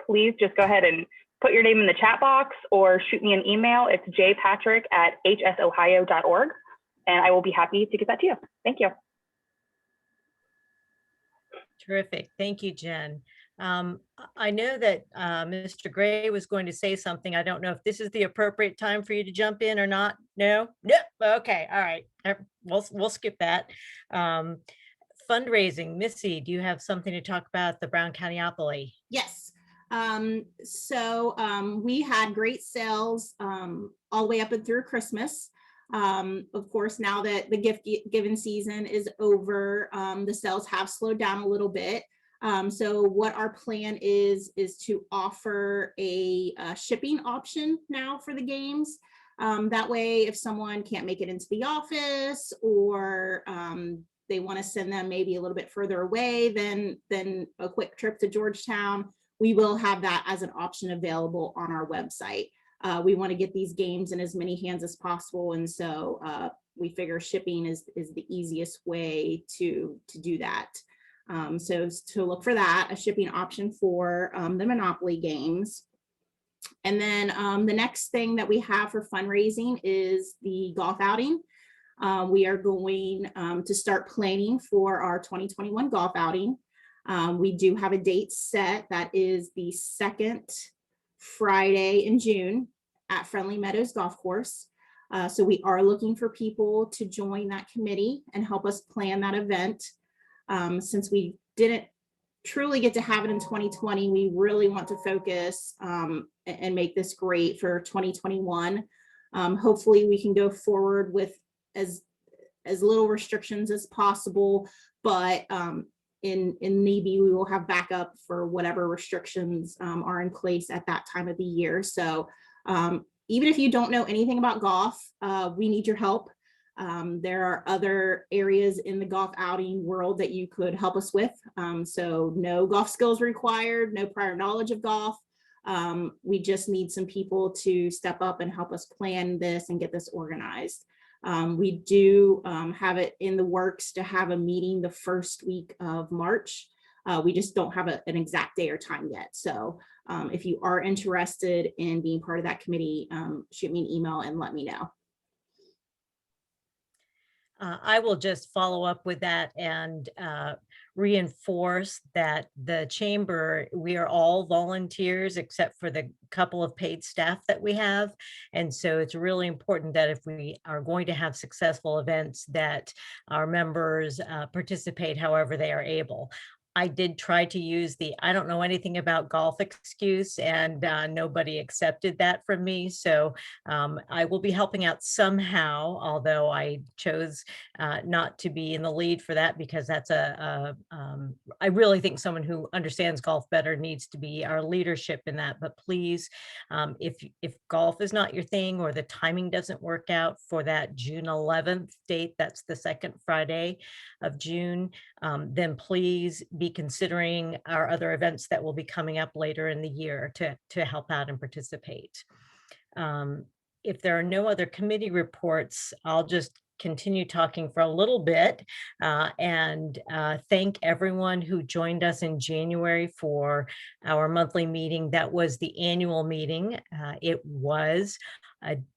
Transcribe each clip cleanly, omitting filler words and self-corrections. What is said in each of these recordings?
please just go ahead and put your name in the chat box or shoot me an email. It's jpatrick@hsohio.org, and I will be happy to get that to you. Thank you. Terrific. Thank you, Jen. I know that Mr. Gray was going to say something. I don't know if this is the appropriate time for you to jump in or not. No? Nope. Okay. All right. We'll skip that. Fundraising. Missy, do you have something to talk about the Brown County-opoly? Yes. We had great sales all the way up and through Christmas. Of course, now that the gift giving season is over, the sales have slowed down a little bit. So what our plan is to offer a shipping option now for the games. That way, if someone can't make it into the office, or they want to send them maybe a little bit further away than a quick trip to Georgetown, we will have that as an option available on our website. We want to get these games in as many hands as possible, and so we figure shipping is the easiest way to do that. So to look for that, a shipping option for the Monopoly games. And then the next thing that we have for fundraising is the golf outing. We are going to start planning for our 2021 golf outing. We do have a date set. That is the second Friday in June at Friendly Meadows Golf Course. So we are looking for people to join that committee and help us plan that event. Since we didn't truly get to have it in 2020, we really want to focus and make this great for 2021. Hopefully we can go forward with as little restrictions as possible, but in maybe we will have backup for whatever restrictions are in place at that time of the year. So even if you don't know anything about golf, we need your help. There are other areas in the golf outing world that you could help us with. So no golf skills required, no prior knowledge of golf. We just need some people to step up and help us plan this and get this organized. We do have it in the works to have a meeting the first week of March. We just don't have an exact day or time yet. So if you are interested in being part of that committee, shoot me an email and let me know. I will just follow up with that and reinforce that the chamber, we are all volunteers except for the couple of paid staff that we have. And so it's really important that if we are going to have successful events, that our members participate however they are able. I did try to use the I don't know anything about golf excuse, and nobody accepted that from me. So I will be helping out somehow, although I chose not to be in the lead for that, because that's I really think someone who understands golf better needs to be our leadership in that. But please, if golf is not your thing, or the timing doesn't work out for that June 11th date, that's the second Friday of June, then please be considering our other events that will be coming up later in the year to help out and participate. If there are no other committee reports, I'll just continue talking for a little bit and thank everyone who joined us in January for our monthly meeting. That was the annual meeting. It was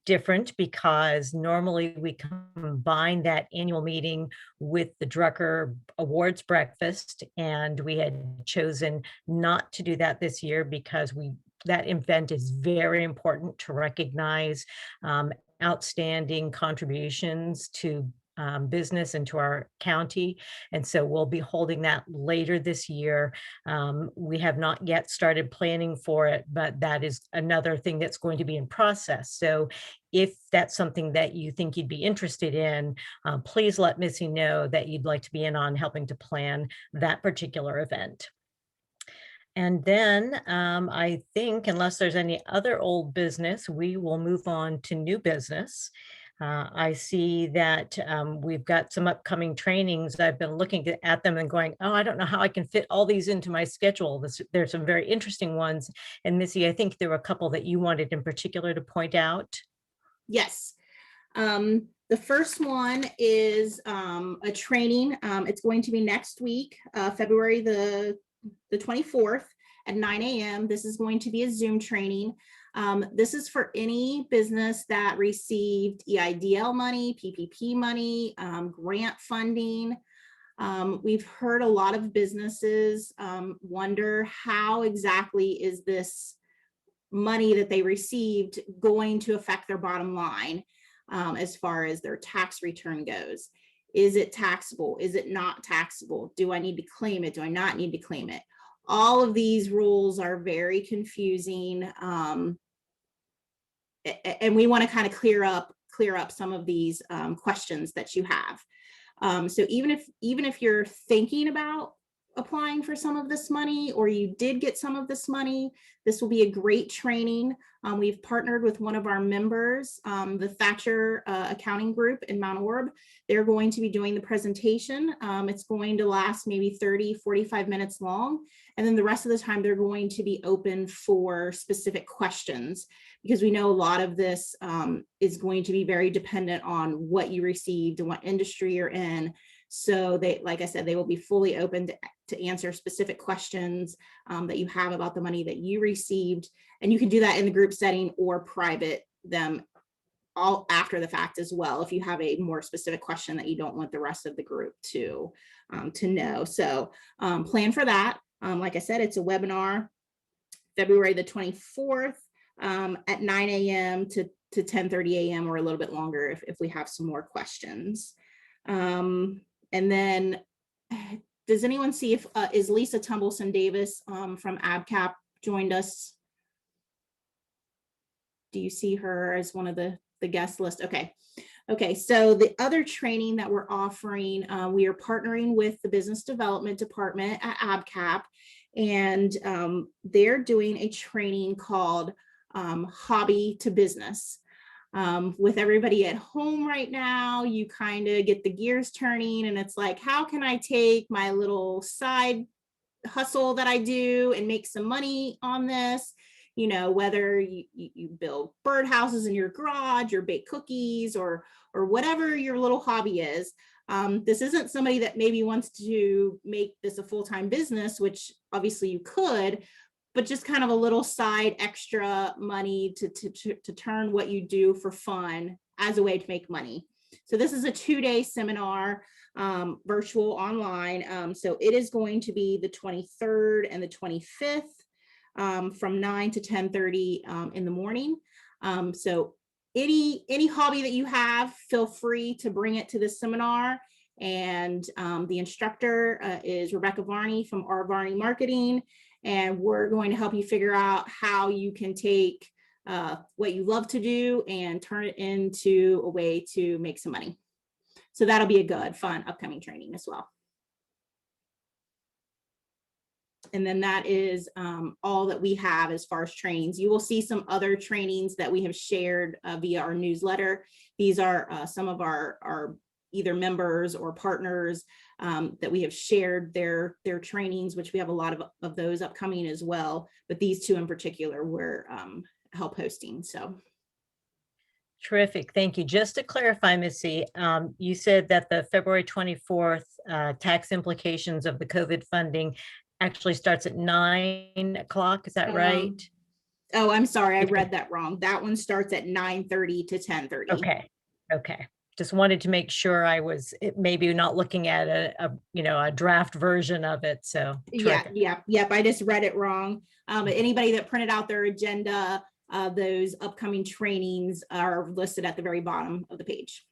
different because normally we combine that annual meeting with the Drucker Awards breakfast, and we had chosen not to do that this year because that event is very important to recognize outstanding contributions to business and to our county. And so we'll be holding that later this year. We have not yet started planning for it, but that is another thing that's going to be in process. So if that's something that you think you'd be interested in, please let Missy know that you'd like to be in on helping to plan that particular event. And then I think, unless there's any other old business, we will move on to new business. I see that we've got some upcoming trainings. I've been looking at them and going, oh, I don't know how I can fit all these into my schedule. There's some very interesting ones. And Missy, I think there were a couple that you wanted in particular to point out. Yes. The first one is a training. It's going to be next week, February the 24th at 9 a.m. This is going to be a Zoom training. This is for any business that received EIDL money, PPP money, grant funding. We've heard a lot of businesses wonder how exactly is this money that they received going to affect their bottom line as far as their tax return goes. Is it taxable? Is it not taxable? Do I need to claim it? Do I not need to claim it? All of these rules are very confusing. And we want to kind of clear up some of these questions that you have. So even if you're thinking about applying for some of this money, or you did get some of this money, this will be a great training. We've partnered with one of our members, the Thatcher Accounting Group in Mount Orb. They're going to be doing the presentation. It's going to last maybe 30-45 minutes long. And then the rest of the time, they're going to be open for specific questions, because we know a lot of this is going to be very dependent on what you received and what industry you're in. So they, like I said, they will be fully open to answer specific questions that you have about the money that you received. And you can do that in the group setting or private them all after the fact as well, if you have a more specific question that you don't want the rest of the group to know. So plan for that. Like I said, it's a webinar, February the 24th at 9 a.m. to 10:30 a.m. or a little bit longer if we have some more questions. And then does anyone see if is Lisa Tumbleson Davis from ABCAP joined us? Do you see her as one of the guest list? Okay, so the other training that we're offering, we are partnering with the business development department at ABCAP, and they're doing a training called Hobby to Business. With everybody at home right now, you kind of get the gears turning, and it's like, how can I take my little side hustle that I do and make some money on this? You know, whether you build birdhouses in your garage or bake cookies or whatever your little hobby is. This isn't somebody that maybe wants to make this a full-time business, which obviously you could, but just kind of a little side extra money to turn what you do for fun as a way to make money. So this is a 2-day seminar, virtual online. So it is going to be the 23rd and the 25th from 9 to 10:30 in the morning. So any hobby that you have, feel free to bring it to this seminar. And the instructor is Rebecca Varney from R. Varney Marketing. And we're going to help you figure out how you can take what you love to do and turn it into a way to make some money. So that'll be a good, fun, upcoming training as well. And then that is all that we have as far as trainings. You will see some other trainings that we have shared via our newsletter. These are some of our either members or partners that we have shared their trainings, which we have a lot of those upcoming as well. But these two in particular we're help hosting. So. Terrific. Thank you. Just to clarify, Missy, you said that the February 24th tax implications of the COVID funding actually starts at 9 o'clock. Is that right? Oh, I'm sorry. I read that wrong. That one starts at 9:30 to 10:30. Okay. Just wanted to make sure I was maybe not looking at a draft version of it. So terrific. Yep. I just read it wrong. Anybody that printed out their agenda, those upcoming trainings are listed at the very bottom of the page.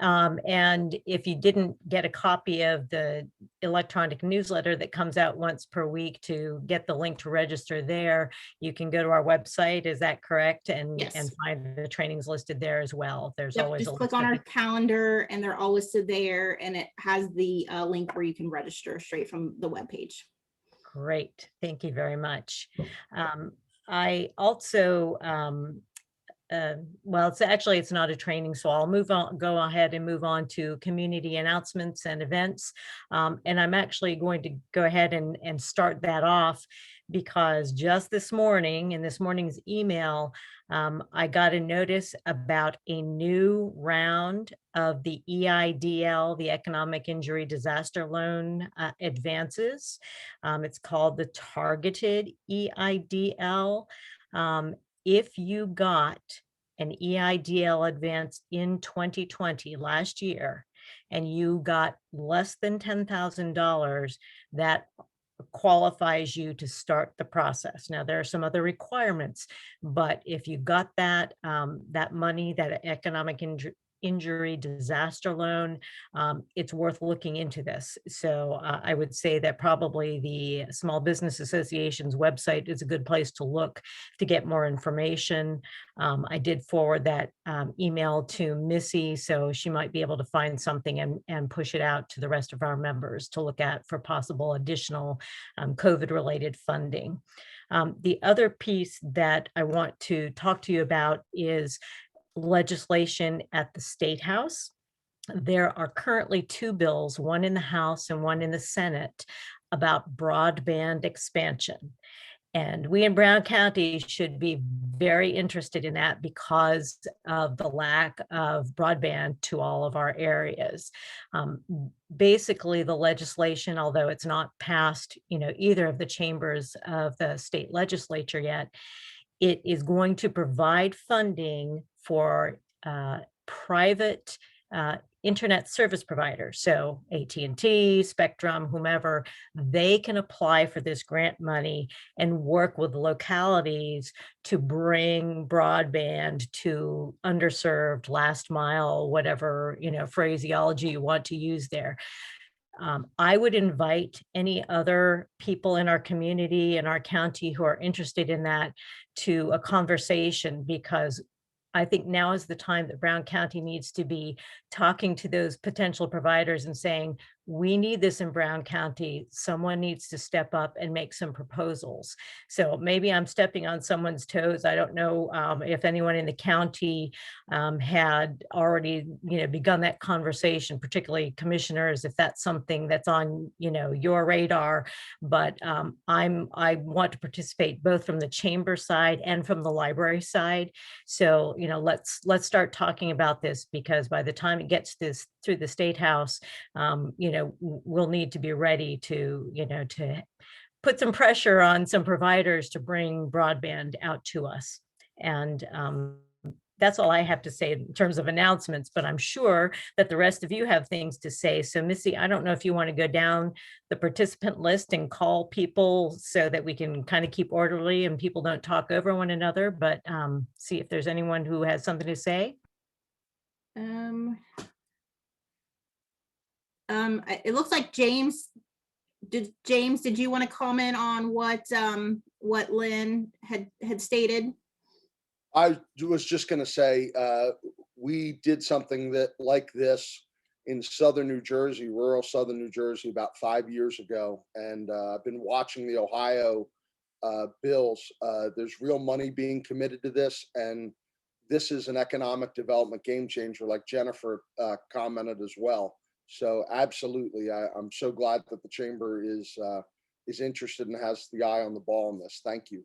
And if you didn't get a copy of the electronic newsletter that comes out once per week, to get the link to register there, you can go to our website. Is that correct? And yes. And find the trainings listed there as well. There's always just click on our calendar and they're all listed there, and it has the link where you can register straight from the webpage. Great. Thank you very much. I also well, it's not a training, so I'll go ahead and move on to community announcements and events. And I'm actually going to go ahead and start that off. because just this morning, in this morning's email, I got a notice about a new round of the EIDL, the Economic Injury Disaster Loan advances. It's called the Targeted EIDL. If you got an EIDL advance in 2020, last year, and you got less than $10,000, that qualifies you to start the process. Now, there are some other requirements, but if you got that, that money, that economic injury disaster loan, it's worth looking into this. So I would say that probably the Small Business Association's website is a good place to look to get more information. I did forward that email to Missy, so she might be able to find something and push it out to the rest of our members to look at for possible additional COVID-related funding. The other piece that I want to talk to you about is legislation at the State House. There are currently two bills, one in the House and one in the Senate, about broadband expansion. And we in Brown County should be very interested in that because of the lack of broadband to all of our areas. Basically, the legislation, although it's not passed, either of the chambers of the state legislature yet, it is going to provide funding for private internet service providers. So AT&T, Spectrum, whomever, they can apply for this grant money and work with localities to bring broadband to underserved, last mile, whatever, phraseology you want to use there. I would invite any other people in our community, in our county, who are interested in that to a conversation, because I think now is the time that Brown County needs to be talking to those potential providers and saying, we need this in Brown County. Someone needs to step up and make some proposals. So maybe I'm stepping on someone's toes. I don't know if anyone in the county had already, begun that conversation, particularly commissioners, if that's something that's on, your radar. But I want to participate both from the chamber side and from the library side. So, let's start talking about this, because by the time it gets this through the State House, we'll need to be ready to, to put some pressure on some providers to bring broadband out to us. And that's all I have to say in terms of announcements, but I'm sure that the rest of you have things to say. So Missy, I don't know if you want to go down the participant list and call people so that we can kind of keep orderly and people don't talk over one another, but see if there's anyone who has something to say. It looks like James. Did you want to comment on what Lynn had stated? I was just going to say, we did something like this in southern New Jersey, rural southern New Jersey, about 5 years ago. And I've been watching the Ohio bills. There's real money being committed to this. And this is an economic development game changer, like Jennifer commented as well. So absolutely, I'm so glad that the chamber is interested and has the eye on the ball on this. Thank you.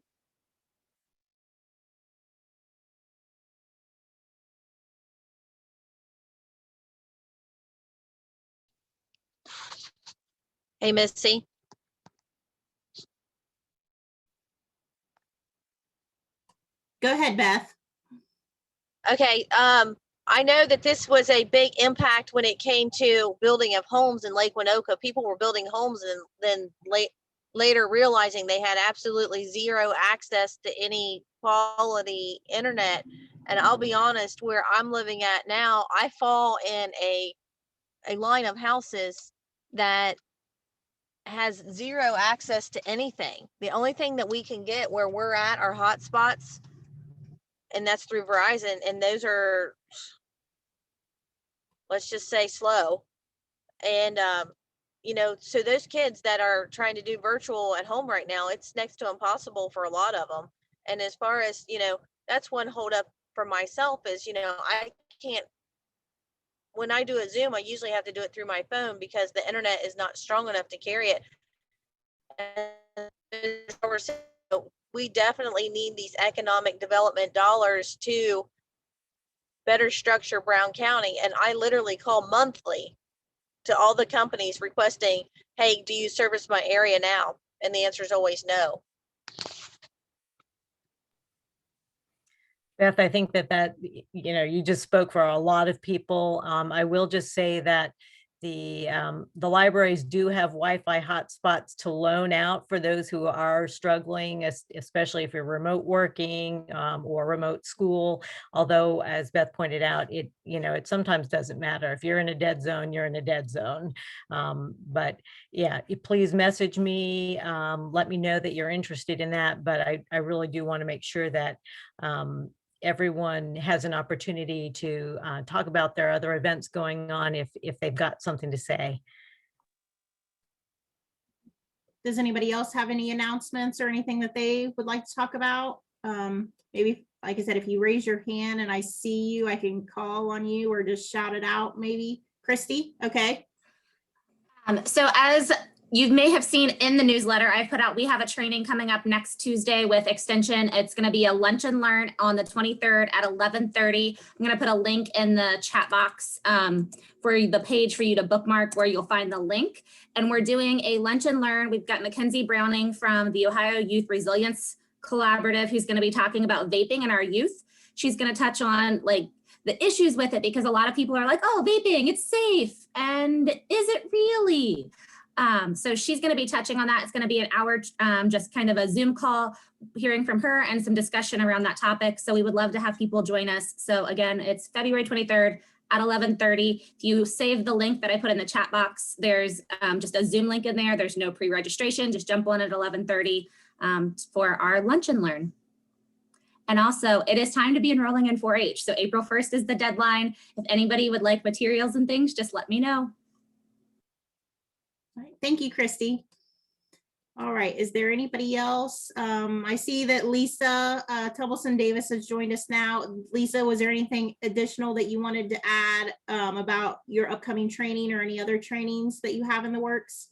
Hey, Missy. Go ahead, Beth. Okay. I know that this was a big impact when it came to building of homes in Lake Winoka. People were building homes and then later realizing they had absolutely zero access to any quality internet. And I'll be honest, where I'm living at now, I fall in a line of houses that has zero access to anything. The only thing that we can get where we're at are hotspots, and that's through Verizon, and those are, let's just say, slow. And so those kids that are trying to do virtual at home right now, it's next to impossible for a lot of them. And as far as, that's one holdup for myself is, I can't, when I do a Zoom, I usually have to do it through my phone because the internet is not strong enough to carry it. And we definitely need these economic development dollars to better structure Brown County. And I literally call monthly to all the companies requesting, hey, do you service my area now? And the answer is always no. Beth, I think that you just spoke for a lot of people. I will just say that the libraries do have Wi-Fi hotspots to loan out for those who are struggling, especially if you're remote working or remote school. Although, as Beth pointed out, it sometimes doesn't matter. If you're in a dead zone, you're in a dead zone. But yeah, please message me. Let me know that you're interested in that. But I really do want to make sure that everyone has an opportunity to talk about their other events going on if they've got something to say. Does anybody else have any announcements or anything that they would like to talk about? Maybe, like I said, if you raise your hand and I see you, I can call on you or just shout it out, maybe. Christy, okay. So as you may have seen in the newsletter I put out, we have a training coming up next Tuesday with Extension. It's going to be a lunch and learn on the 23rd at 11:30. I'm going to put a link in the chat box for the page for you to bookmark where you'll find the link. And we're doing a lunch and learn. We've got Mackenzie Browning from the Ohio Youth Resilience Collaborative who's going to be talking about vaping in our youth. She's going to touch on like the issues with it because a lot of people are like, oh, vaping, it's safe. And is it really? So she's going to be touching on that. It's going to be an hour, just kind of a Zoom call, hearing from her and some discussion around that topic. So we would love to have people join us. So again, it's February 23rd at 11:30. If you save the link that I put in the chat box, there's just a Zoom link in there. There's no pre-registration. Just jump on at 11:30 for our lunch and learn. And also, it is time to be enrolling in 4-H. So April 1st is the deadline. If anybody would like materials and things, just let me know. All right. Thank you, Christy. All right. Is there anybody else? I see that Lisa Tubbleson Davis has joined us now. Lisa, was there anything additional that you wanted to add about your upcoming training or any other trainings that you have in the works?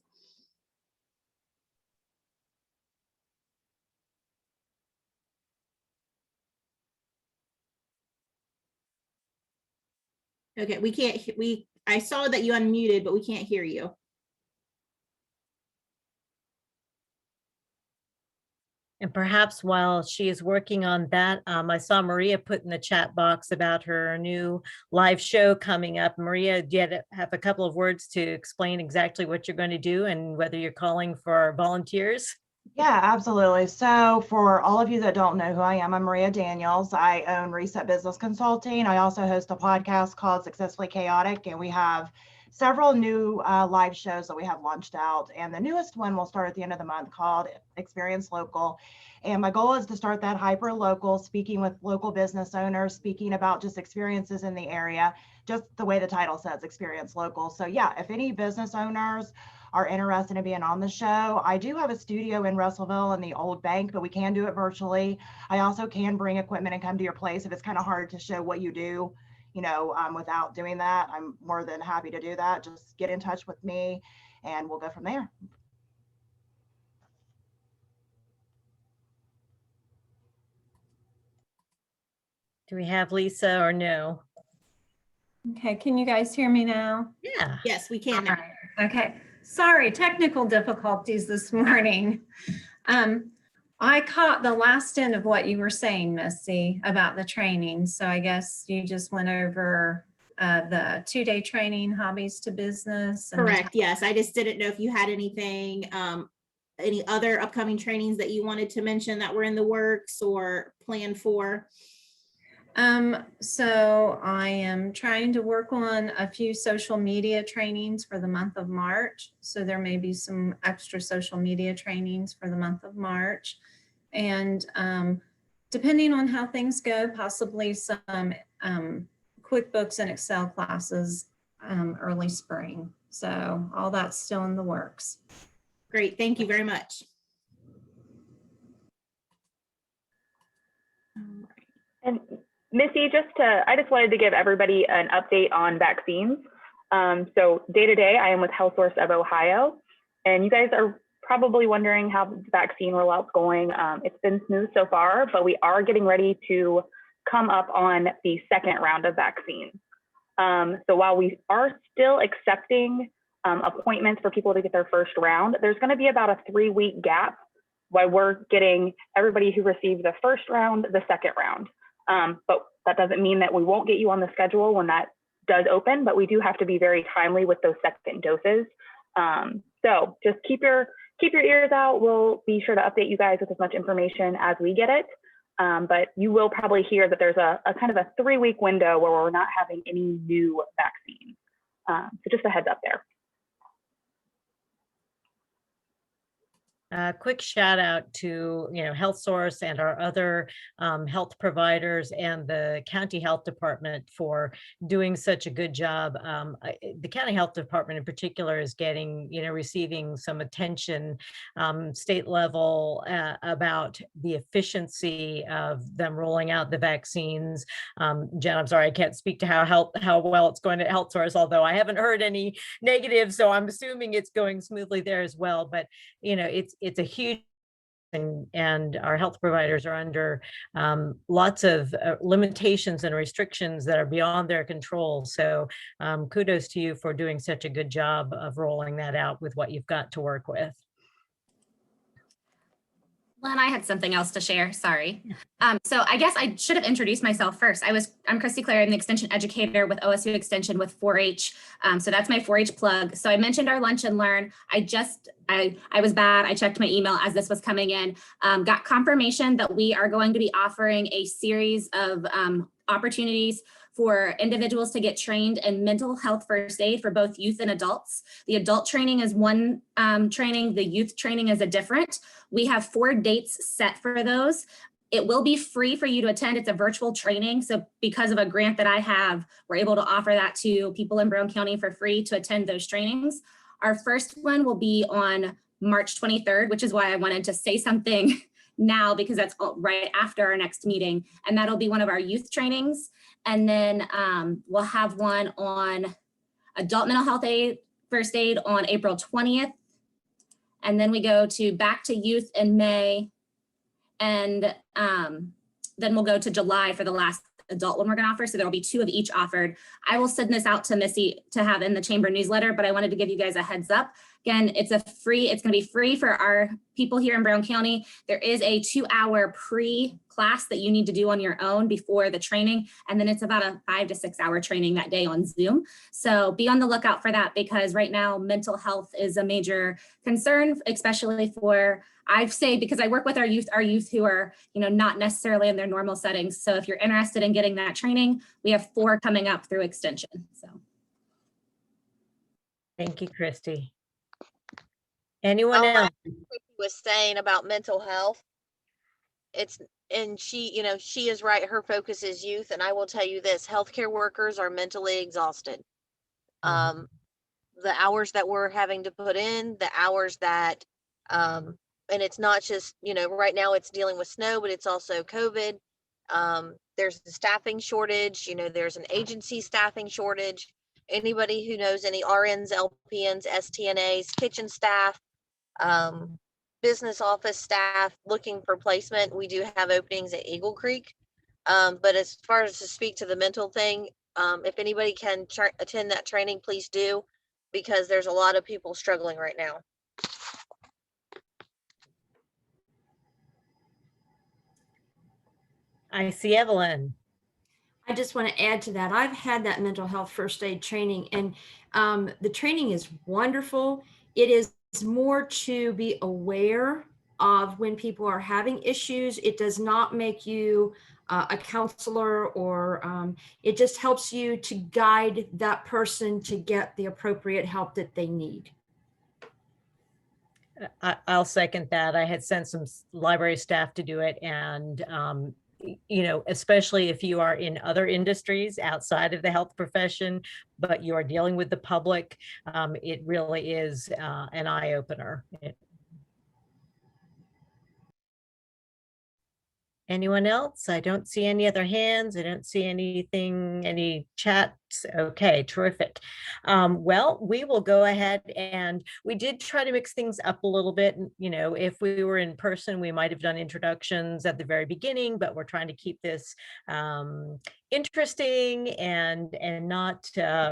Okay, we can't, I saw that you unmuted, but we can't hear you. And perhaps while she is working on that, I saw Maria put in the chat box about her new live show coming up. Maria, do you have a couple of words to explain exactly what you're going to do and whether you're calling for volunteers? Yeah, absolutely. So for all of you that don't know who I am, I'm Maria Daniels. I own Reset Business Consulting. I also host a podcast called Successfully Chaotic, and we have several new live shows that we have launched out. And the newest one will start at the end of the month called Experience Local. And my goal is to start that hyper local, speaking with local business owners, speaking about just experiences in the area, just the way the title says, Experience Local. So yeah, if any business owners are interested in being on the show, I do have a studio in Russellville in the old bank, but we can do it virtually. I also can bring equipment and come to your place if it's kind of hard to show what you do, without doing that. I'm more than happy to do that. Just get in touch with me and we'll go from there. Do we have Lisa or no? Okay, can you guys hear me now? Yeah. Yes, we can now. Okay, sorry, technical difficulties this morning. I caught the last end of what you were saying, Missy, about the training. So I guess you just went over the 2-day training, hobbies to business. Correct. Yes, I just didn't know if you had anything, any other upcoming trainings that you wanted to mention that were in the works or planned for. So I am trying to work on a few social media trainings for the month of March. So there may be some extra social media trainings for the month of March. And depending on how things go, possibly some QuickBooks and Excel classes early spring. So all that's still in the works. Great. Thank you very much. And Missy, I just wanted to give everybody an update on vaccines. So day to day, I am with Health Source of Ohio, and you guys are probably wondering how the vaccine rollout's going. It's been smooth so far, but we are getting ready to come up on the second round of vaccines. So while we are still accepting appointments for people to get their first round, there's going to be about a 3-week gap while we're getting everybody who received the first round the second round. But that doesn't mean that we won't get you on the schedule when that does open, but we do have to be very timely with those second doses. So just keep your ears out. We'll be sure to update you guys with as much information as we get it. But you will probably hear that there's a kind of a 3-week window where we're not having any new vaccines. So just a heads up there. Quick shout out to, Health Source and our other health providers and the county health department for doing such a good job. The county health department in particular is getting, receiving some attention state level about the efficiency of them rolling out the vaccines. Jen, I'm sorry, I can't speak to how well it's going at Health Source, although I haven't heard any negative, so I'm assuming it's going smoothly there as well. But it's a huge and our health providers are under lots of limitations and restrictions that are beyond their control. So kudos to you for doing such a good job of rolling that out with what you've got to work with. Len, I had something else to share. Sorry. So I guess I should have introduced myself first. I'm Christy Clare. I'm the extension educator with OSU Extension with 4-H. So that's my 4-H plug. So I mentioned our lunch and learn. I was bad. I checked my email as this was coming in. Got confirmation that we are going to be offering a series of opportunities for individuals to get trained in mental health first aid for both youth and adults. The adult training is one training, the youth training is a different. We have 4 dates set for those. It will be free for you to attend. It's a virtual training. So because of a grant that I have, we're able to offer that to people in Brown County for free to attend those trainings. Our first one will be on March 23rd, which is why I wanted to say something now because that's right after our next meeting. And that'll be one of our youth trainings. And then we'll have one on adult mental health aid, first aid on April 20th. And then we go to back to youth in May. And then we'll go to July for the last adult one we're going to offer. So there'll be 2 of each offered. I will send this out to Missy to have in the chamber newsletter, but I wanted to give you guys a heads up. Again, it's going to be free for our people here in Brown County. There is a 2-hour pre-class that you need to do on your own before the training. And then it's about a 5 to 6 hour training that day on Zoom. So be on the lookout for that because right now mental health is a major concern, especially for, I say, because I work with our youth who are, not necessarily in their normal settings. So if you're interested in getting that training, we have 4 coming up through Extension. So. Thank you, Christy. Anyone else? Was saying about mental health. She is right. Her focus is youth. And I will tell you this, healthcare workers are mentally exhausted. The hours that we're having to put in, the hours that, and it's not just, right now it's dealing with snow, but it's also COVID. There's the staffing shortage, there's an agency staffing shortage. Anybody who knows any RNs, LPNs, STNAs, kitchen staff, business office staff looking for placement, we do have openings at Eagle Creek. But as far as to speak to the mental thing, if anybody can attend that training, please do, because there's a lot of people struggling right now. I see Evelyn. I just want to add to that. I've had that mental health first aid training, and the training is wonderful. It is more to be aware of when people are having issues. It does not make you a counselor, or it just helps you to guide that person to get the appropriate help that they need. I'll second that. I had sent some library staff to do it, and especially if you are in other industries outside of the health profession, but you are dealing with the public, it really is an eye-opener. Anyone else? I don't see any other hands. I don't see anything, any chat notes. Okay, terrific. Well, we will go ahead, and we did try to mix things up a little bit. You know, if we were in person, we might have done introductions at the very beginning, but we're trying to keep this interesting and not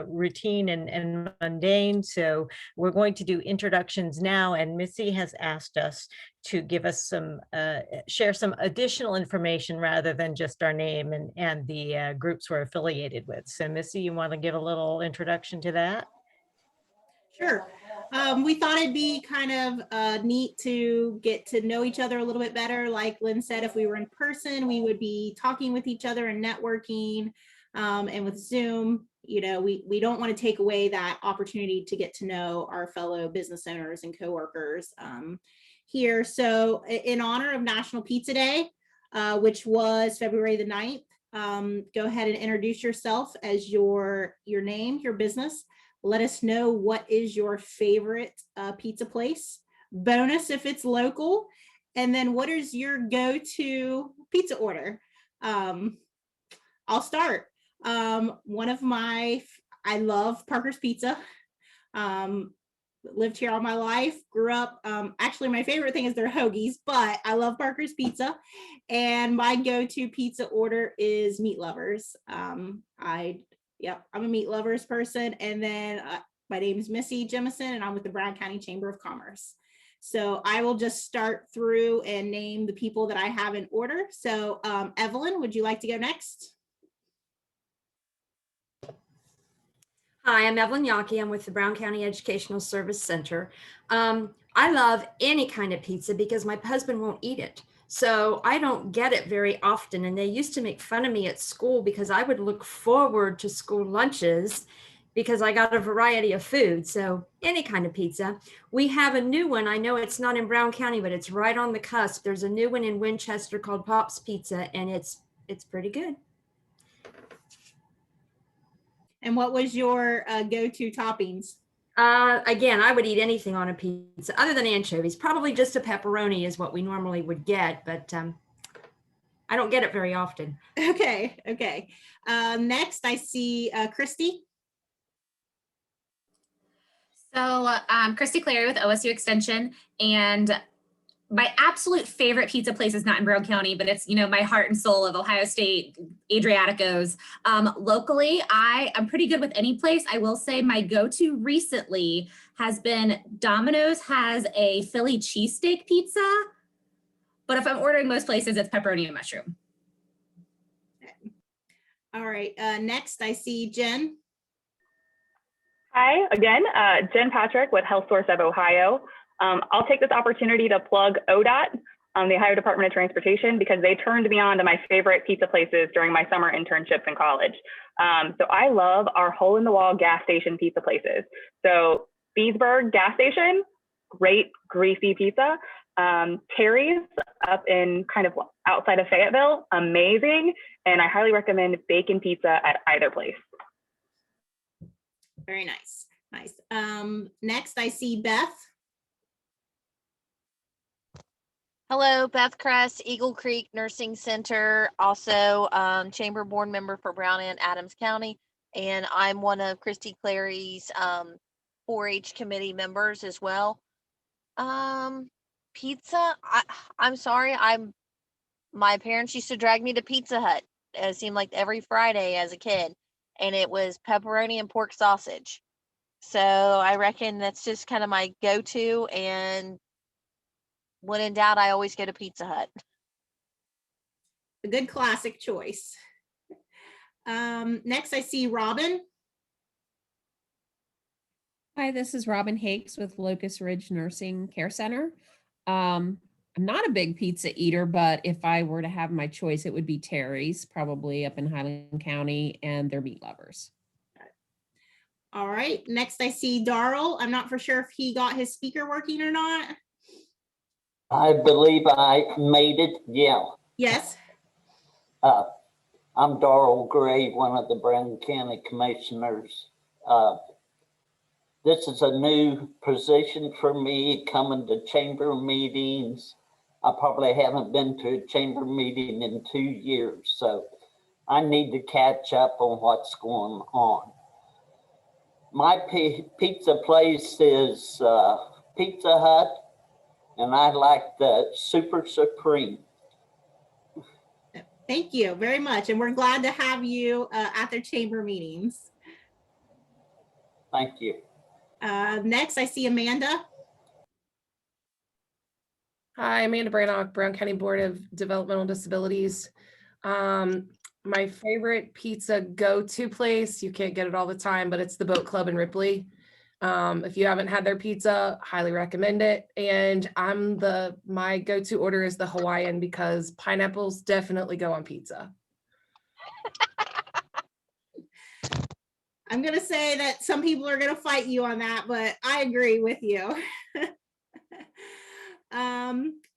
routine and mundane. So we're going to do introductions now, and Missy has asked us to give us some share some additional information rather than just our name and the groups we're affiliated with. So Missy, you want to give a little introduction to that? Sure. We thought it'd be kind of neat to get to know each other a little bit better. Like Lynn said, if we were in person, we would be talking with each other and networking. And with Zoom, you know, we don't want to take away that opportunity to get to know our fellow business owners and coworkers here. So in honor of National Pizza Day, which was February the 9th, go ahead and introduce yourself as your name, your business. Let us know what is your favorite pizza place. Bonus if it's local. And then what is your go-to pizza order? I'll start. I love Parker's Pizza. Lived here all my life, grew up. Actually, my favorite thing is their hoagies, but I love Parker's Pizza. And my go-to pizza order is Meat Lovers. Yep, I'm a Meat Lovers person. And then my name is Missy Jemison, and I'm with the Brown County Chamber of Commerce. So I will just start through and name the people that I have in order. So Evelyn, would you like to go next? Hi, I'm Evelyn Yockey. I'm with the Brown County Educational Service Center. I love any kind of pizza because my husband won't eat it. So I don't get it very often. And they used to make fun of me at school because I would look forward to school lunches because I got a variety of food. So any kind of pizza. We have a new one. I know it's not in Brown County, but it's right on the cusp. There's a new one in Winchester called Pop's Pizza, and it's pretty good. And what was your go-to toppings? Again, I would eat anything on a pizza other than anchovies. Probably just a pepperoni is what we normally would get, but I don't get it very often. Okay. Next, I see Christy. So Christy Clary with OSU Extension, and my absolute favorite pizza place is not in Brown County, but it's, you know, my heart and soul of Ohio State, Adriatico's. Locally, I'm pretty good with any place. I will say my go-to recently has been Domino's has a Philly cheesesteak pizza, but if I'm ordering most places, it's pepperoni and mushroom. All right, next I see Jen. Hi, again, Jen Patrick with Health Source of Ohio. I'll take this opportunity to plug ODOT, the Ohio Department of Transportation, because they turned me on to my favorite pizza places during my summer internships in college. So I love our hole-in-the-wall gas station pizza places. So Beesburg gas station, great greasy pizza. Terry's up in kind of outside of Fayetteville, amazing. And I highly recommend bacon pizza at either place. Very nice. Next I see Beth. Hello, Beth Crest, Eagle Creek Nursing Center, also Chamber Board member for Brown and Adams County. And I'm one of Christy Clary's 4-H committee members as well. Pizza, I'm sorry, my parents used to drag me to Pizza Hut. It seemed like every Friday as a kid, and it was pepperoni and pork sausage. So I reckon that's just kind of my go-to, and when in doubt, I always go to Pizza Hut. A good classic choice. Next I see Robin. Hi, this is Robin Hakes with Locust Ridge Nursing Care Center. I'm not a big pizza eater, but if I were to have my choice, it would be Terry's, probably up in Highland County, and they're Meat Lovers. All right, next I see Darrell. I'm not for sure if he got his speaker working or not. I believe I made it, yeah. Yes. I'm Darrell Gray, one of the Brown County Commissioners. This is a new position for me, coming to chamber meetings. I probably haven't been to a chamber meeting in 2 years, so I need to catch up on what's going on. My pizza place is Pizza Hut, and I like the Super Supreme. Thank you very much. And we're glad to have you at their chamber meetings. Thank you. Next, I see Amanda. Hi, Amanda Brannock, Brown County Board of Developmental Disabilities. My favorite pizza go-to place, you can't get it all the time, but it's the Boat Club in Ripley. If you haven't had their pizza, highly recommend it. And my go-to order is the Hawaiian because pineapples definitely go on pizza. I'm going to say that some people are going to fight you on that, but I agree with you.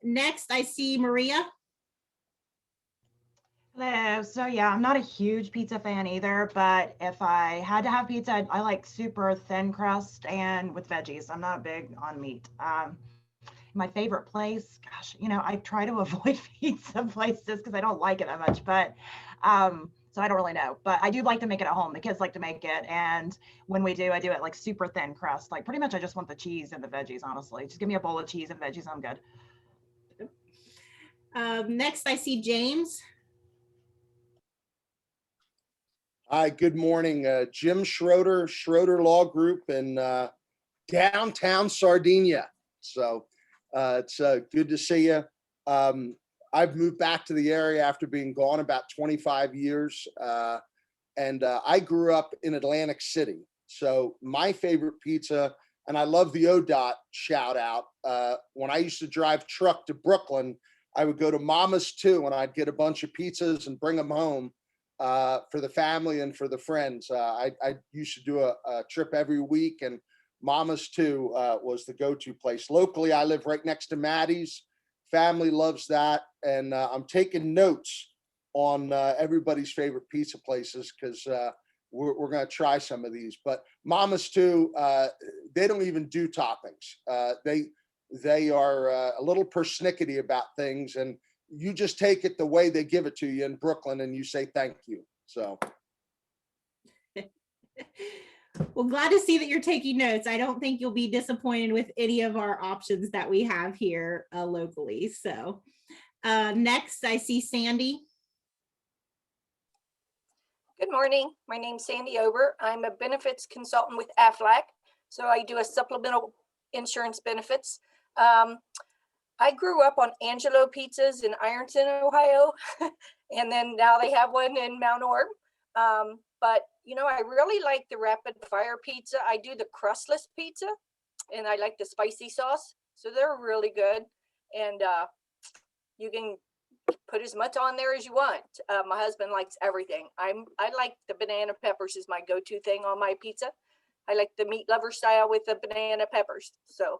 Next, I see Maria. Hello. So yeah, I'm not a huge pizza fan either, but if I had to have pizza, I like super thin crust and with veggies. I'm not big on meat. My favorite place, gosh, I try to avoid pizza places because I don't like it that much, but so I don't really know, but I do like to make it at home. The kids like to make it. And when we do, I do it like super thin crust. Like pretty much I just want the cheese and the veggies, honestly. Just give me a bowl of cheese and veggies. I'm good. Next, I see James. Hi, good morning. Jim Schroeder, Schroeder Law Group in downtown Sardinia. So it's good to see you. I've moved back to the area after being gone about 25 years. And I grew up in Atlantic City. So my favorite pizza, and I love the ODOT shout out. When I used to drive truck to Brooklyn, I would go to Mama's Too, and I'd get a bunch of pizzas and bring them home for the family and for the friends. I used to do a trip every week, and Mama's Too was the go-to place. Locally, I live right next to Maddie's. Family loves that. And I'm taking notes on everybody's favorite pizza places because we're going to try some of these. But Mama's Too, they don't even do toppings. They are a little persnickety about things, and you just take it the way they give it to you in Brooklyn and you say thank you. So. Well, glad to see that you're taking notes. I don't think you'll be disappointed with any of our options that we have here locally. So next, I see Sandy. Good morning. My name's Sandy Ober. I'm a benefits consultant with AFLAC. So I do a supplemental insurance benefits. I grew up on Angelo Pizzas in Ironton, Ohio, and then now they have one in Mount Orb. But I really like the rapid fire pizza. I do the crustless pizza, and I like the spicy sauce. So they're really good, and you can put as much on there as you want. My husband likes everything. I like the banana peppers is my go-to thing on my pizza. I like the meat lover style with the banana peppers. So.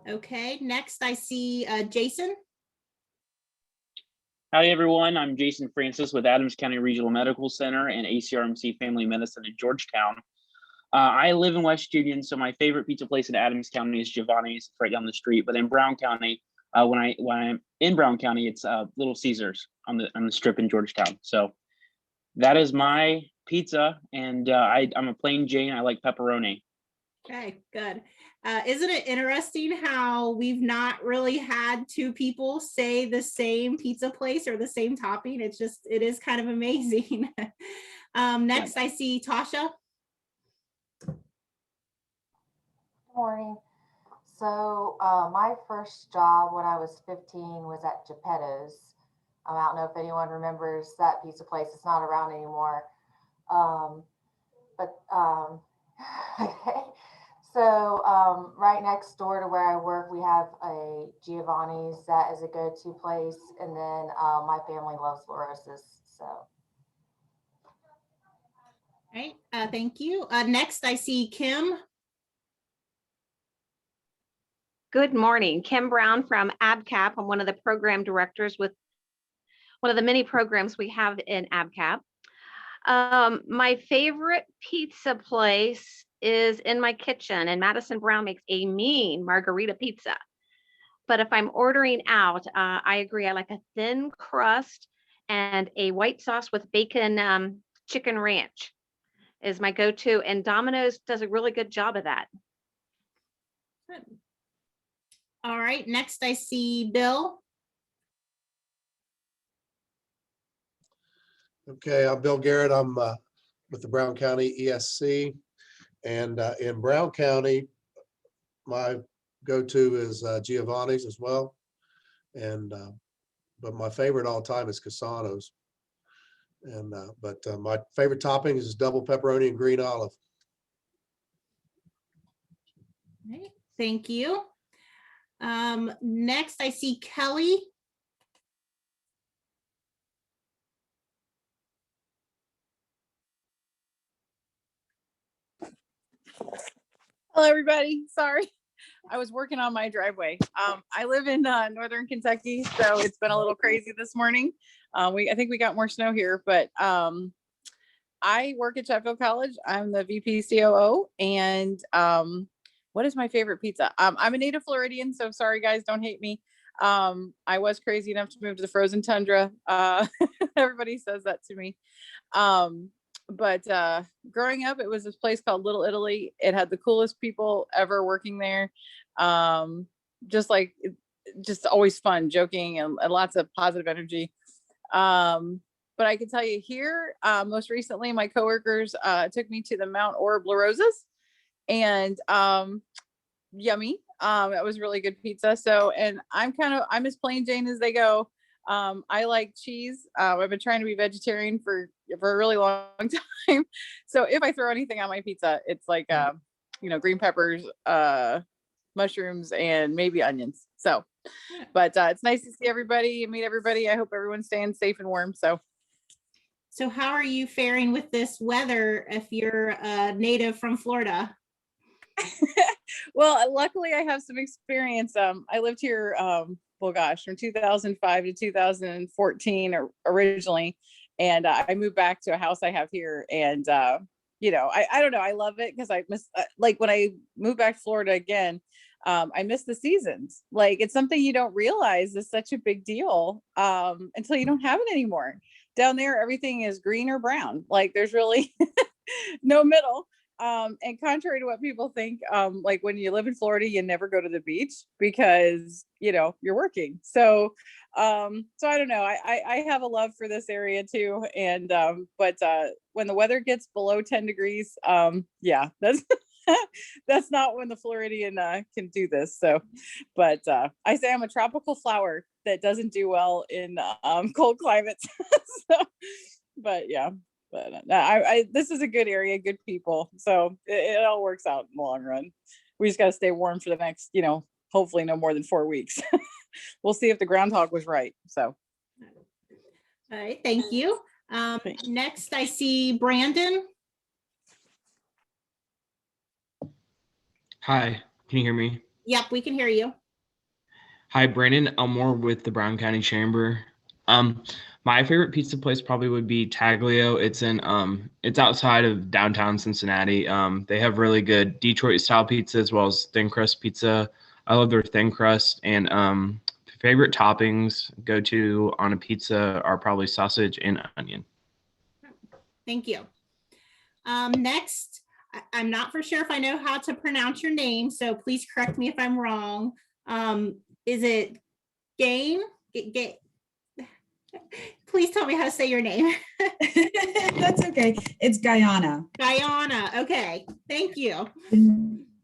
Okay, next I see Jason. Howdy, everyone. I'm Jason Francis with Adams County Regional Medical Center and ACRMC Family Medicine in Georgetown. I live in West Union, so my favorite pizza place in Adams County is Giovanni's, right down the street. But in Brown County, when I'm in Brown County, it's Little Caesars on the strip in Georgetown. So that is my pizza, and I'm a plain Jane. I like pepperoni. Okay, good. Isn't it interesting how we've not really had two people say the same pizza place or the same topping? It is kind of amazing. Next, I see Tasha. Good morning. So my first job when I was 15 was at Geppetto's. I don't know if anyone remembers that pizza place. It's not around anymore. Okay. So right next door to where I work, we have a Giovanni's that is a go-to place. And then my family loves LaRosa's. So. All right, thank you. Next, I see Kim. Good morning, Kim Brown from ABCAP. I'm one of the program directors with one of the many programs we have in ABCAP. My favorite pizza place is in my kitchen, and Madison Brown makes a mean margarita pizza. But if I'm ordering out, I agree. I like a thin crust and a white sauce with bacon chicken ranch is my go-to. And Domino's does a really good job of that. All right, next I see Bill. Okay, I'm Bill Garrett. I'm with the Brown County ESC. And in Brown County, my go-to is Giovanni's as well. And but my favorite all time is Casano's. And but my favorite topping is double pepperoni and green olive. All right, thank you. Next I see Kelly. Hello, everybody. Sorry, I was working on my driveway. I live in Northern Kentucky, so it's been a little crazy this morning. I think we got more snow here, but I work at Sheffield College. I'm the VP COO, and what is my favorite pizza? I'm a native Floridian, so sorry guys, don't hate me. I was crazy enough to move to the frozen tundra. Everybody says that to me. But growing up, it was this place called Little Italy. It had the coolest people ever working there. Just always fun, joking, and lots of positive energy. But I can tell you here, most recently, my coworkers took me to the Mount Orb La Rosas, and yummy. That was really good pizza. So, and I'm as plain Jane as they go. I like cheese. I've been trying to be vegetarian for a really long time. So if I throw anything on my pizza, it's like, green peppers, mushrooms, and maybe onions. So, but it's nice to see everybody and meet everybody. I hope everyone's staying safe and warm. So how are you faring with this weather if you're a native from Florida? Well, luckily I have some experience. I lived here, from 2005 to 2014 originally. And I moved back to a house I have here. And, I don't know. I love it because I miss, when I moved back to Florida again, I miss the seasons. Like, it's something you don't realize is such a big deal until you don't have it anymore. Down there, everything is green or brown. Like, there's really no middle. And contrary to what people think, like when you live in Florida, you never go to the beach because, you're working. So I don't know. I have a love for this area too. And, but when the weather gets below 10 degrees, yeah, that's not when the Floridian can do this. So, but I say I'm a tropical flower that doesn't do well in cold climates. So, but yeah. But this is a good area, good people. So it all works out in the long run. We just got to stay warm for the next, hopefully no more than 4 weeks. We'll see if the groundhog was right. So. All right, thank you. Next I see Brandon. Hi, can you hear me? Yep, we can hear you. Hi, Brandon Elmore with the Brown County Chamber. My favorite pizza place probably would be Taglio. It's outside of downtown Cincinnati. They have really good Detroit style pizza as well as thin crust pizza. I love their thin crust, and favorite toppings go to on a pizza are probably sausage and onion. Thank you. Next, I'm not for sure if I know how to pronounce your name, so please correct me if I'm wrong. Is it Gain? Please tell me how to say your name. That's okay. It's Guyana. Guyana. Okay. Thank you.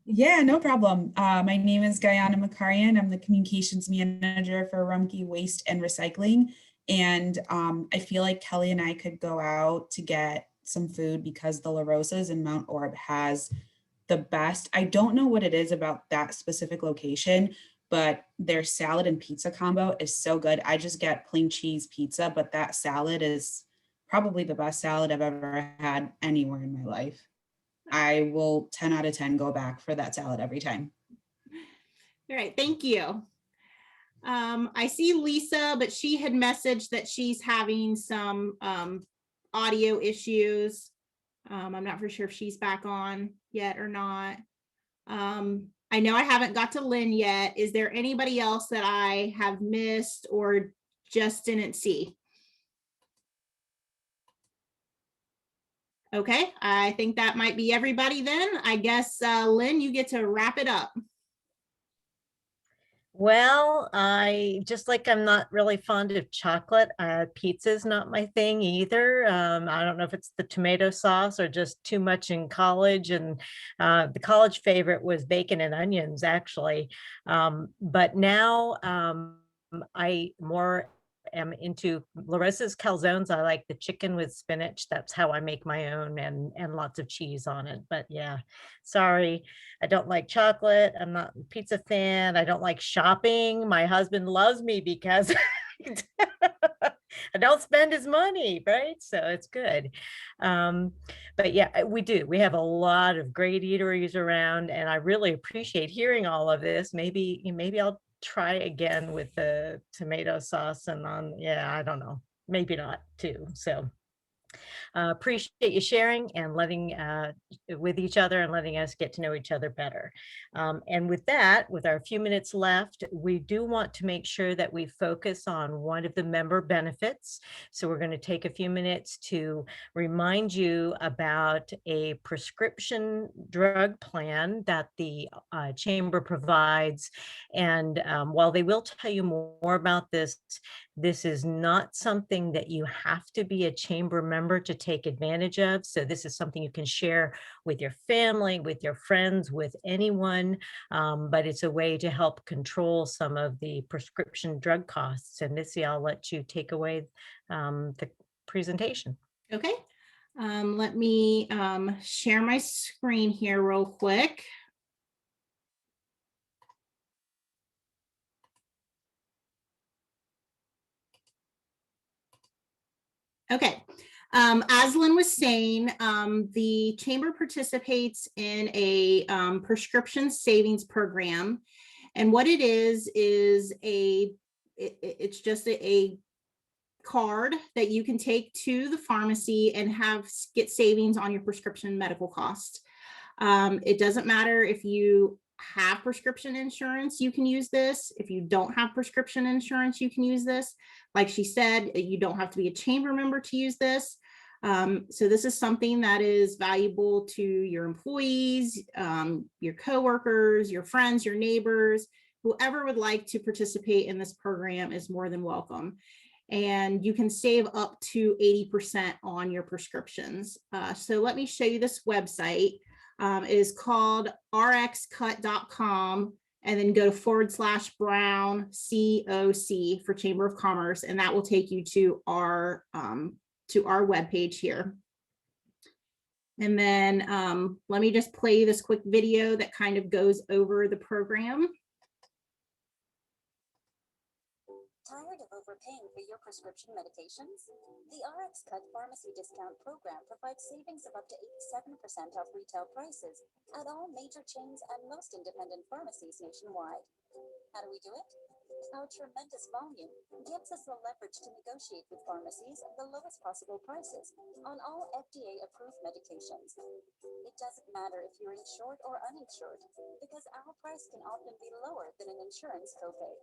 Yeah, no problem. My name is Guyana Makarian. I'm the communications manager for Rumpke Waste and Recycling. And I feel like Kelly and I could go out to get some food because the La Rosas in Mount Orb has the best. I don't know what it is about that specific location, but their salad and pizza combo is so good. I just get plain cheese pizza, but that salad is probably the best salad I've ever had anywhere in my life. I will 10 out of 10 go back for that salad every time. All right, thank you. I see Lisa, but she had messaged that she's having some audio issues. I'm not for sure if she's back on yet or not. I know I haven't got to Lynn yet. Is there anybody else that I have missed or just didn't see? Okay, I think that might be everybody then. I guess, Lynn, you get to wrap it up. Well, I'm not really fond of chocolate. Pizza's not my thing either. I don't know if it's the tomato sauce or just too much in college. And the college favorite was bacon and onions, actually. But now I more am into Larissa's calzones. I like the chicken with spinach. That's how I make my own, and lots of cheese on it. But yeah, sorry. I don't like chocolate. I'm not a pizza fan. I don't like shopping. My husband loves me because I don't spend his money, right? So it's good. But yeah, we do. We have a lot of great eateries around, and I really appreciate hearing all of this. Maybe I'll try again with the tomato sauce yeah, I don't know. Maybe not too. So appreciate you sharing and letting with each other and letting us get to know each other better. And with that, with our few minutes left, we do want to make sure that we focus on one of the member benefits. So we're going to take a few minutes to remind you about a prescription drug plan that the Chamber provides. And while they will tell you more about this, this is not something that you have to be a Chamber member to take advantage of. So this is something you can share with your family, with your friends, with anyone, but it's a way to help control some of the prescription drug costs. And Missy, I'll let you take away the presentation. Okay, let me share my screen here real quick. Okay, as Lynn was saying, the Chamber participates in a prescription savings program. And what it is it's just a card that you can take to the pharmacy and get savings on your prescription medical costs. It doesn't matter if you have prescription insurance, you can use this. If you don't have prescription insurance, you can use this. Like she said, you don't have to be a Chamber member to use this. So this is something that is valuable to your employees, your coworkers, your friends, your neighbors, whoever would like to participate in this program is more than welcome. And you can save up to 80% on your prescriptions. So let me show you this website. It is called rxcut.com, and then go to /Brown COC for Chamber of Commerce, and that will take you to our webpage here. And then let me just play this quick video that kind of goes over the program. Tired of overpaying for your prescription medications? The RxCut Pharmacy Discount Program provides savings of up to 87% off retail prices at all major chains and most independent pharmacies nationwide. How do we do it? Our tremendous volume gives us the leverage to negotiate with pharmacies the lowest possible prices on all FDA-approved medications. It doesn't matter if you're insured or uninsured, because our price can often be lower than an insurance copay.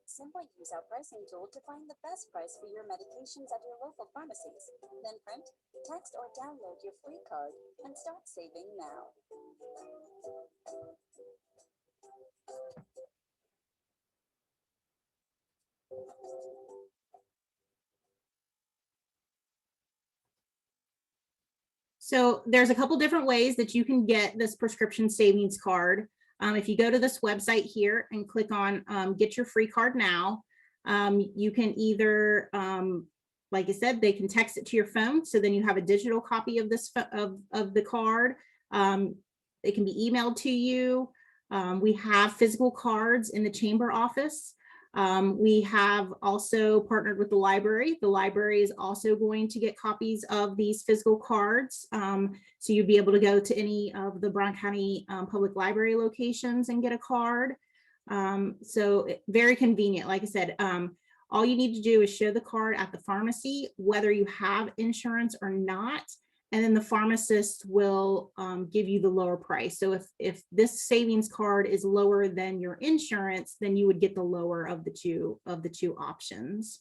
Simply use our pricing tool to find the best price for your medications at your local pharmacies. Then print, text, or download your free card and start saving now. So there's a couple different ways that you can get this prescription savings card. If you go to this website here and click on get your free card now, you can either, like I said, they can text it to your phone. So then you have a digital copy of this of the card. It can be emailed to you. We have physical cards in the Chamber office. We have also partnered with the library. The library is also going to get copies of these physical cards. So you'd be able to go to any of the Brown County Public Library locations and get a card. So very convenient. Like I said, all you need to do is show the card at the pharmacy, whether you have insurance or not. and then the pharmacist will give you the lower price. So if this savings card is lower than your insurance, then you would get the lower of the two options.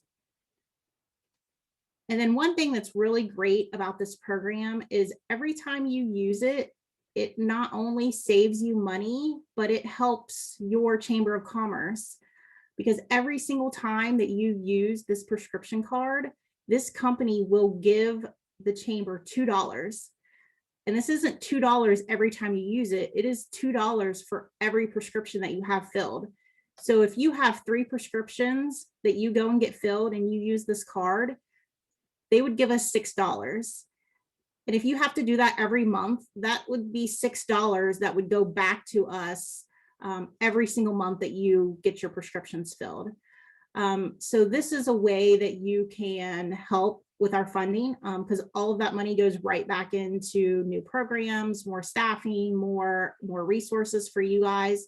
And then one thing that's really great about this program is every time you use it, it not only saves you money, but it helps your Chamber of Commerce, because every single time that you use this prescription card, this company will give the chamber $2. And this isn't $2 every time you use it. It is $2 for every prescription that you have filled. So if you have 3 prescriptions that you go and get filled and you use this card, they would give us $6. And if you have to do that every month, that would be $6 that would go back to us every single month that you get your prescriptions filled. So this is a way that you can help with our funding, because all of that money goes right back into new programs, more staffing, more resources for you guys.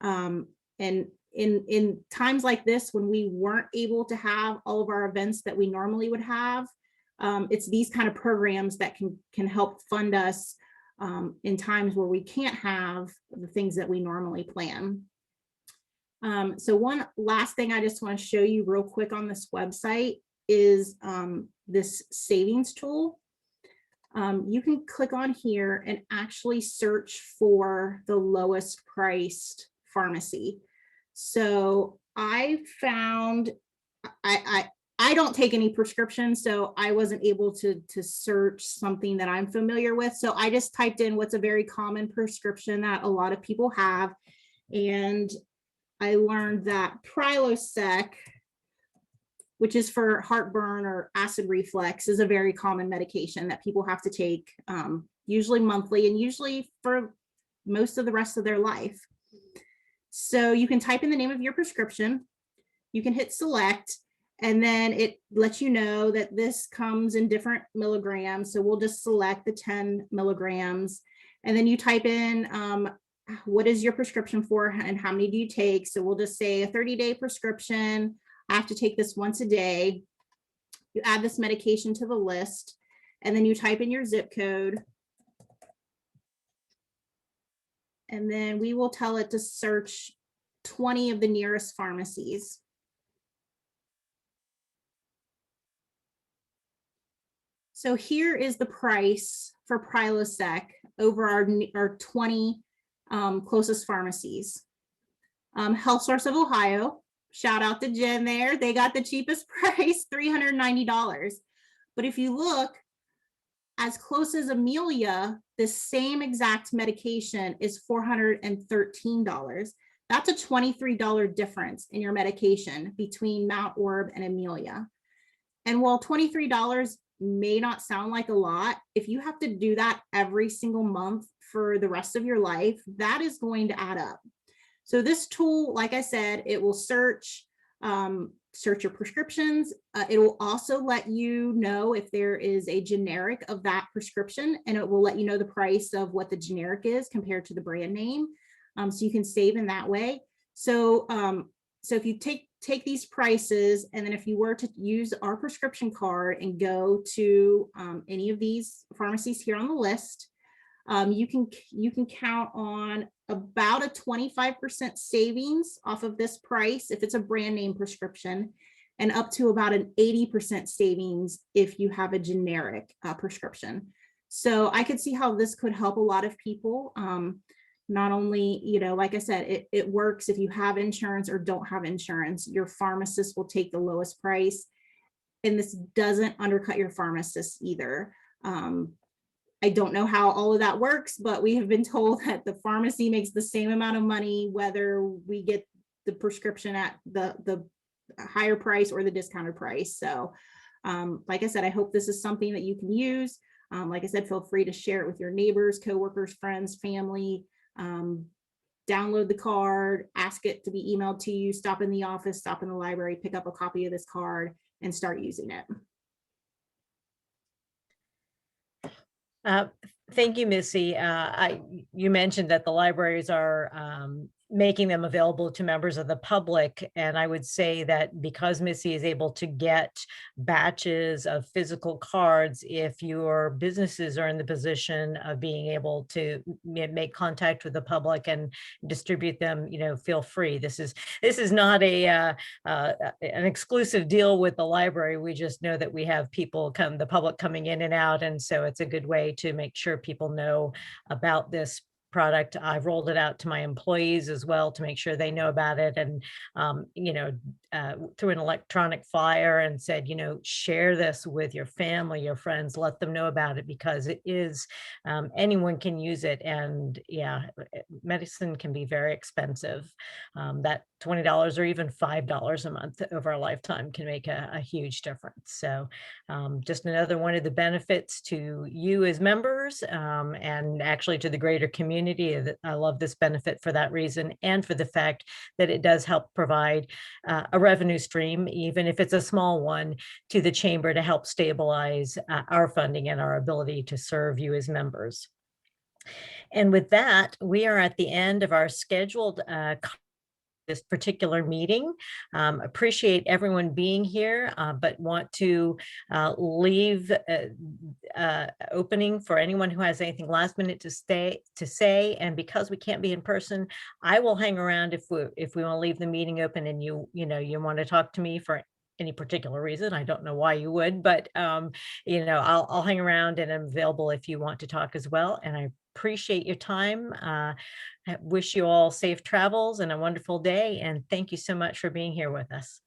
And in times like this, when we weren't able to have all of our events that we normally would have, it's these kind of programs that can help fund us in times where we can't have the things that we normally plan. So one last thing I just want to show you real quick on this website is this savings tool. You can click on here and actually search for the lowest priced pharmacy. So I found, I don't take any prescriptions, so I wasn't able to search something that I'm familiar with. So I just typed in what's a very common prescription that a lot of people have. And I learned that Prilosec, which is for heartburn or acid reflux, is a very common medication that people have to take usually monthly and usually for most of the rest of their life. So you can type in the name of your prescription, you can hit select, and then it lets you know that this comes in different milligrams. So we'll just select the 10 milligrams, and then you type in what is your prescription for and how many do you take. So we'll just say a 30-day prescription. I have to take this once a day. You add this medication to the list, and then you type in your zip code. And then we will tell it to search 20 of the nearest pharmacies. So here is the price for Prilosec over our 20 closest pharmacies. Health Source of Ohio, shout out to Jen there. They got the cheapest price, $390. But if you look as close as Amelia, the same exact medication is $413. That's a $23 difference in your medication between Mount Orb and Amelia. And while $23 may not sound like a lot, if you have to do that every single month for the rest of your life, that is going to add up. So this tool, like I said, it will search your prescriptions. It will also let you know if there is a generic of that prescription, and it will let you know the price of what the generic is compared to the brand name. So you can save in that way. So if you take these prices, and then if you were to use our prescription card and go to any of these pharmacies here on the list, you can count on about a 25% savings off of this price if it's a brand name prescription, and up to about an 80% savings if you have a generic prescription. So I could see how this could help a lot of people. Not only, like I said, it works if you have insurance or don't have insurance. Your pharmacist will take the lowest price, and this doesn't undercut your pharmacist either. I don't know how all of that works, but we have been told that the pharmacy makes the same amount of money whether we get the prescription at the higher price or the discounted price. So like I said, I hope this is something that you can use. Like I said, feel free to share it with your neighbors, coworkers, friends, family. Download the card, ask it to be emailed to you, stop in the office, stop in the library, pick up a copy of this card and start using it. Thank you, Missy. You mentioned that the libraries are making them available to members of the public. And I would say that because Missy is able to get batches of physical cards, if your businesses are in the position of being able to make contact with the public and distribute them, feel free. This is not an exclusive deal with the library. We just know that we have the public coming in and out. And so it's a good way to make sure people know about this product. I've rolled it out to my employees as well to make sure they know about it, and through an electronic flyer, and said, share this with your family, your friends, let them know about it, because it is, anyone can use it. And yeah, medicine can be very expensive. That $20 or even $5 a month over a lifetime can make a huge difference. So just another one of the benefits to you as members, and actually to the greater community. I love this benefit for that reason, and for the fact that it does help provide a revenue stream, even if it's a small one, to the chamber to help stabilize our funding and our ability to serve you as members. And with that, we are at the end of our scheduled this particular meeting. Appreciate everyone being here, but want to leave opening for anyone who has anything last minute to say. And because we can't be in person, I will hang around if we want to leave the meeting open, and you want to talk to me for any particular reason. I don't know why you would, but I'll hang around and I'm available if you want to talk as well. And I appreciate your time. I wish you all safe travels and a wonderful day. And thank you so much for being here with us.